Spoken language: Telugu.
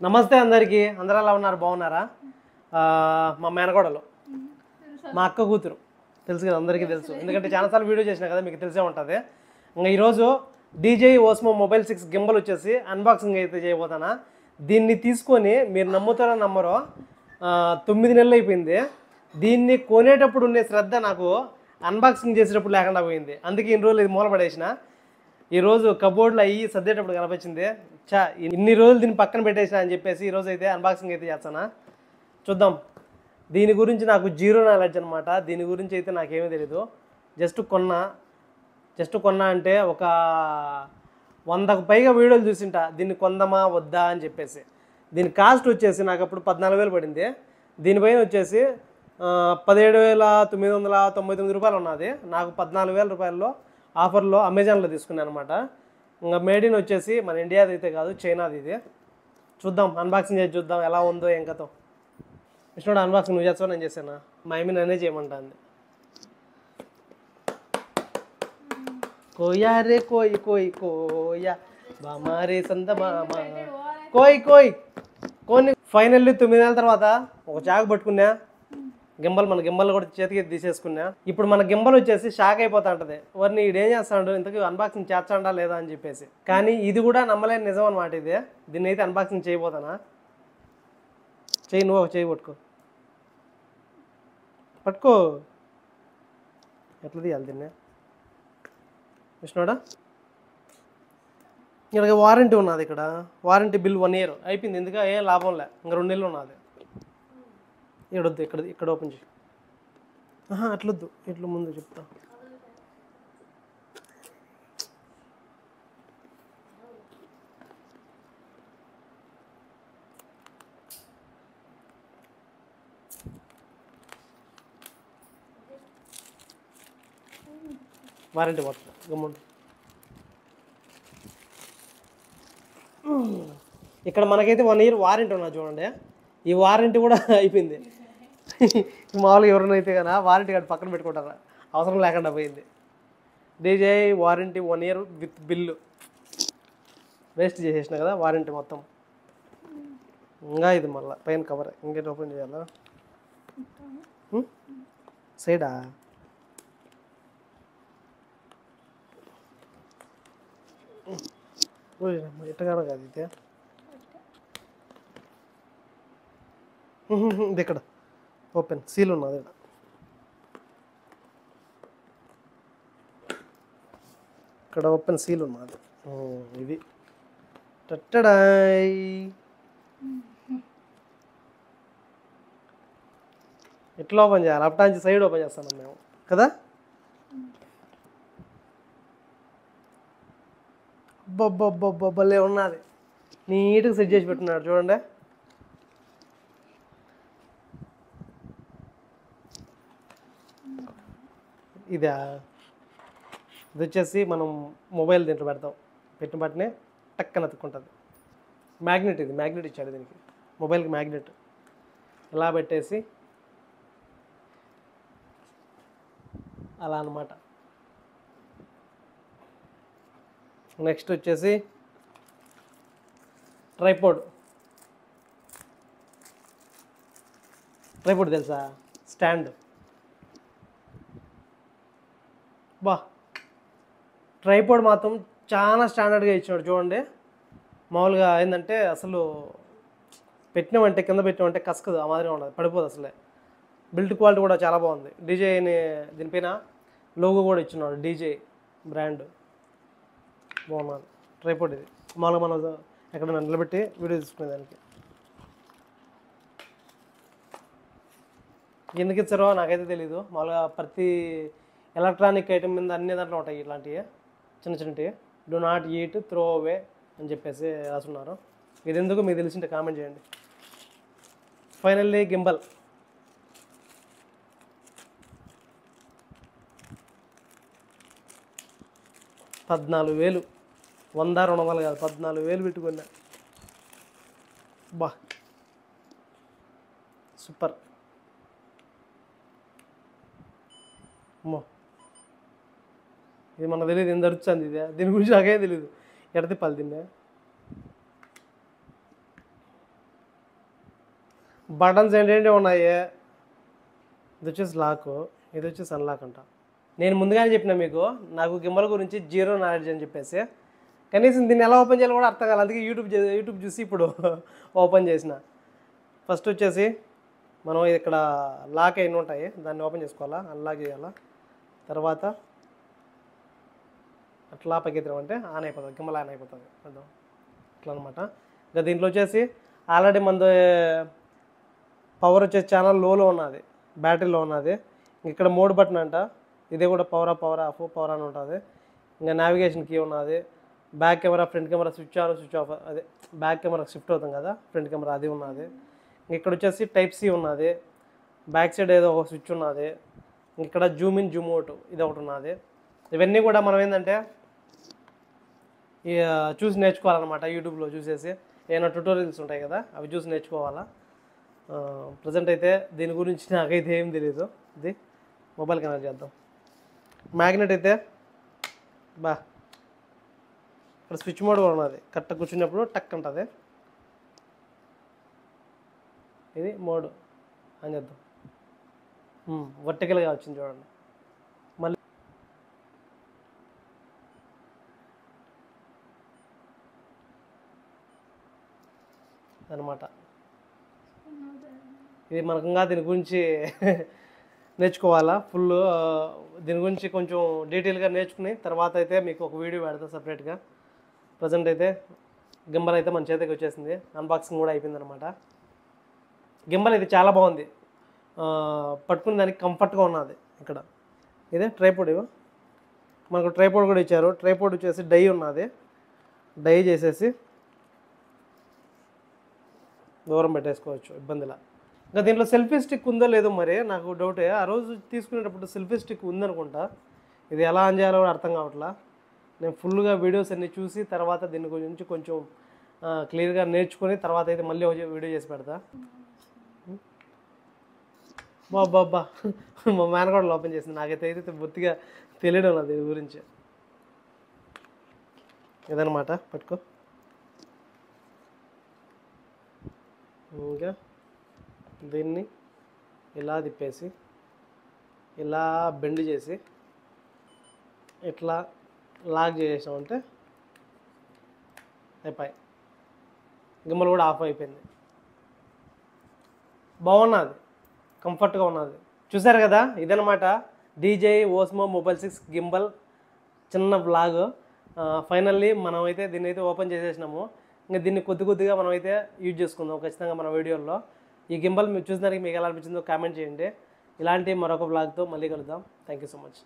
నమస్తే అందరికీ. అందరూ ఎలా ఉన్నారు? బాగున్నారా? మా మేనకోడలు, మా అక్క కూతురు తెలుసు కదా, అందరికీ తెలుసు. ఎందుకంటే చాలాసార్లు వీడియో చేసినా కదా, మీకు తెలిసే ఉంటుంది. ఇంకా ఈరోజు DJI Osmo Mobile 6 గింబల్ వచ్చేసి అన్బాక్సింగ్ అయితే చేయబోతానా. దీన్ని తీసుకొని మీరు నమ్ముతారో నమ్మరో 9 నెలలు అయిపోయింది. దీన్ని కొనేటప్పుడు ఉండే శ్రద్ధ నాకు అన్బాక్సింగ్ చేసేటప్పుడు లేకుండా పోయింది. అందుకే ఇన్ని రోజులు ఇది మూలపడేసిన. ఈరోజు కబోర్డ్లో అయ్యి సర్దేటప్పుడు కనిపించింది. ఇన్ని రోజులు దీన్ని పక్కన పెట్టేసిన అని చెప్పేసి ఈరోజు అయితే అన్బాక్సింగ్ అయితే చేస్తానా. చూద్దాం. దీని గురించి నాకు జీరో నాలెడ్జ్ అనమాట. దీని గురించి అయితే నాకేమీ తెలీదు. జస్ట్ కొన్నా అంటే ఒక 100కు పైగా వీడియోలు చూసింటా దీన్ని కొందామా వద్దా అని చెప్పేసి. దీని కాస్ట్ వచ్చేసి నాకు అప్పుడు 14,000 పడింది. దీనిపైన వచ్చేసి 17,999 రూపాయలు ఉన్నది. నాకు 14,000 రూపాయల్లో ఆఫర్లో అమెజాన్లో తీసుకున్నాను అనమాట. ఇంకా మేడ్ ఇన్ వచ్చేసి మన ఇండియాది అయితే కాదు, చైనాది ఇది. చూద్దాం, అన్బాక్సింగ్ చేసి చూద్దాం ఎలా ఉందో ఏం కథో. విష్ణుడు అన్బాక్సింగ్ నువ్వు చేస్తావు, నేను చేశాను. మా అమ్మ నన్నే చేయమంటుంది. కోయా రే కోయి కోయి కోయా బామారే సంద మామ కోయి కోయి కొన్ని. ఫైనల్లీ 9 నెలల తర్వాత ఒక చాకు పట్టుకున్నా. మన గింబల్ కూడా చేతికి తీసేసుకున్నా. ఇప్పుడు మన గింబల్ వచ్చేసి షాక్ అయిపోతా ఉంటుంది. వారిని ఈడేం చేస్తాడు, ఇంతకీ అన్బాక్సింగ్ చేస్తాడా లేదా అని చెప్పేసి. కానీ ఇది కూడా నమ్మలేని నిజం అనమాట. ఇది దీన్ని అయితే అన్బాక్సింగ్ చేయబోతానా. నువ్వు ఒక చేయి పట్టుకో. ఎట్లా తీయాలి దీన్ని విష్ణుడా? ఇక్కడ వారంటీ ఉన్నది. ఇక్కడ వారంటీ బిల్ 1 year అయిపోయింది. ఎందుకు ఏం లాభంలే, ఇంకా 2 నెలలు ఉన్నది. ఇక్కడొద్దు, ఇక్కడ ఓపెన్ చేయి. అట్లొద్దు, ఇట్లా ముందు చెప్తా. వారంటీ పడుతుంది గమ్ముండు. ఇక్కడ మనకైతే 1 year వారంటీ ఉన్నది చూడండి. ఈ వారంటీ కూడా అయిపోయింది. మామూలుగా ఎవరైనా అయితే కదా వారంటీ కార్డు పక్కన పెట్టుకుంటారా, అవసరం లేకుండా పోయింది. DJI warranty 1 year with bill waste చేసేసిన కదా వారంటీ మొత్తం. ఇంకా ఇది మళ్ళీ పైన కవర్ ఇంకేంటి ఓపెన్ చేయాలా? సైడా? ఎట్టగాడ కాదు ఇది. ఇది ఇక్కడ ఓపెన్ సీల్ ఉన్నది. ఇక్కడ ఓపెన్ సీల్ ఉన్నది. ఇది టట్టడాయ్. ఎట్లా ఓపెన్ చేయాలి? అప్పటి నుంచి సైడ్ ఓపెన్ చేస్తాను మేము కదా. బొబ్బలే ఉన్నది. నీట్గా సెట్ చేసి పెట్టున్నాడు చూడండి. ఇది వచ్చేసి మనం మొబైల్ దీంట్లో పెడతాం. పెట్టిన బట్టినే టక్కన అతుక్కుంటుంది. మ్యాగ్నెట్, ఇది మ్యాగ్నెట్ ఇచ్చాడు దీనికి, మొబైల్కి మ్యాగ్నెట్. ఇలా పెట్టేసి అలా అన్నమాట. నెక్స్ట్ వచ్చేసి ట్రైపోడ్ తెలుసా? స్టాండ్. ట్రైపోడ్ మాత్రం చాలా స్టాండర్డ్గా ఇచ్చాడు చూడండి. మామూలుగా ఏంటంటే అసలు పెట్టినామంటే కింద పెట్టినామంటే కసకదు, ఆ మాదిరిగా ఉండదు, పడిపోదు అసలే. బిల్డ్ క్వాలిటీ కూడా చాలా బాగుంది. DJIని దీనిపైన లోగో కూడా ఇచ్చినాడు, DJI బ్రాండ్. బాగున్నది ట్రైపోడ్. ఇది మామూలుగా మనం ఎక్కడైనా నిలబెట్టి వీడియో తీసుకునేదానికి. ఎందుకు ఇచ్చారో నాకైతే తెలీదు. మామూలుగా ప్రతి ఎలక్ట్రానిక్ ఐటమ్ మీద అన్ని దాంట్లో ఉంటాయి ఇట్లాంటివి చిన్నవి. Do not eat throw away అని చెప్పేసి రాసున్నారు. ఇది ఎందుకు మీకు తెలిసింటే కామెంట్ చేయండి. Finally gimbal 14,000. 100-200 కాదు, 14,000 పెట్టుకున్నా. సూపర్. అమ్మో, ఇది మనకు తెలియదు, ఎంత దొరుకుతుంది దీని గురించి నాకేం తెలియదు. ఎడ తిప్పాలి దీన్ని. బటన్స్ ఏంటంటే ఉన్నాయి. ఇది వచ్చేసి లాక్, ఇది వచ్చేసి అన్లాక్ అంట. నేను ముందుగానే చెప్పిన మీకు నాకు గింబల్ గురించి జీరో నాలెడ్జ్ అని చెప్పేసి, కనీసం దీన్ని ఎలా ఓపెన్ చేయాలో కూడా అర్థం కాదు. అందుకే యూట్యూబ్ చూసి ఇప్పుడు ఓపెన్ చేసిన. ఫస్ట్ వచ్చేసి మనం ఇక్కడ లాక్ అయిన ఉంటాయి, దాన్ని ఓపెన్ చేసుకోవాలా, అన్లాక్ చేయాలా. తర్వాత అట్లా పైకెత్తామంటే ఆన్ అయిపోతుంది, గింబల్ ఆన్ అయిపోతుంది అర్థం ఇట్లా అనమాట. ఇంకా దీంట్లో వచ్చేసి ఆల్రెడీ మనది పవర్ వచ్చేసి చాలా లోలో ఉన్నది, బ్యాటరీలో ఉన్నది. ఇక్కడ మోడ్ బటన్ అంట, ఇదే కూడా పవర్ ఆఫ్ పవర్ అని ఉంటుంది. ఇంకా నావిగేషన్ కీ ఉన్నది. Back camera front camera switch on switch off, అదే బ్యాక్ కెమెరా షిఫ్ట్ అవుతాం కదా ఫ్రంట్ కెమెరా, అది ఉన్నది. ఇక్కడ వచ్చేసి టైప్ సి ఉన్నది. బ్యాక్ సైడ్ ఏదో ఒక స్విచ్ ఉన్నది. ఇక్కడ జూమ్ ఇన్ జూమ్ అవుట్ ఇది ఒకటి ఉన్నది. ఇవన్నీ కూడా మనం ఏంటంటే చూసి నేర్చుకోవాలన్నమాట. యూట్యూబ్లో చూసేసి ఏమైనా ట్యూటోరియల్స్ ఉంటాయి కదా, అవి చూసి నేర్చుకోవాలా. ప్రజెంట్ అయితే దీని గురించి నాకైతే ఏం తెలియదు. ఇది మొబైల్ కనెక్ట్ చేద్దాం. మ్యాగ్నెట్ అయితే ఇక్కడ స్విచ్ మోడ్ కూడా ఉన్నది, కరెక్ట్ కూర్చున్నప్పుడు టక్ ఉంటుంది. ఇది మోడ్ అని చేద్దాం. వర్టికల్గా వచ్చింది చూడండి. మళ్ళీ అనమాట. ఇది మనకంగా దీని గురించి నేర్చుకోవాలా ఫుల్. దీని గురించి కొంచెం డీటెయిల్గా నేర్చుకుని తర్వాత అయితే మీకు ఒక వీడియో పెడతా సపరేట్గా. ప్రజెంట్ అయితే గింబల్ అయితే మన చేతికి వచ్చేసింది, అన్బాక్సింగ్ కూడా అయిపోయింది అనమాట. గింబల్ ఇది చాలా బాగుంది, పట్టుకునే దానికి కంఫర్ట్గా ఉన్నది. ఇక్కడ ఇదే ట్రైపోడ్, మనకు ట్రైపోడ్ కూడా ఇచ్చారు. ట్రైపోడ్ వచ్చేసి డై ఉన్నది, డై చేసేసి దూరం పెట్టేసుకోవచ్చు ఇబ్బందిలా. ఇంకా దీంట్లో సెల్ఫీ స్టిక్ ఉందో లేదో మరి నాకు డౌటే. ఆ రోజు తీసుకునేటప్పుడు సెల్ఫీ స్టిక్ ఉందనుకుంటా, ఇది ఎలా ఆన్ చేయాలో కూడా అర్థం కావట్లా. నేను ఫుల్గా వీడియోస్ అన్నీ చూసి తర్వాత దీని గురించి కొంచెం క్లియర్గా నేర్చుకొని తర్వాత అయితే మళ్ళీ వీడియో చేసి పెడతా. బాబా మా మేనకోడలు ఓపెన్ చేసింది, నాకైతే అయితే బొత్తిగా తెలియడం లేదు దీని గురించి. ఇదనమాట, పట్టుకో. ఇంకా దీన్ని ఇలా తిప్పేసి ఇలా బెండ్ చేసి ఇట్లా లాక్ చేసామంటే అయిపోయి గింబల్ కూడా ఆఫ్ అయిపోయింది. బాగున్నది, కంఫర్ట్గా ఉన్నది. చూసారు కదా, ఇదనమాట DJI Osmo Mobile 6 గింబల్ చిన్న బ్లాగ్. ఫైనల్లీ మనమైతే దీన్ని అయితే ఓపెన్ చేసేసినాము. ఇంకా దీన్ని కొద్దిగా మనమైతే యూజ్ చేసుకుందాం ఖచ్చితంగా మన వీడియోలో. ఈ గింబల్ మీరు చూసినారికి మీకు ఎలా అనిపించిందో కామెంట్ చేయండి. ఇలాంటి మరొక బ్లాగ్తో మళ్ళీ కలుద్దాం. Thank you so much.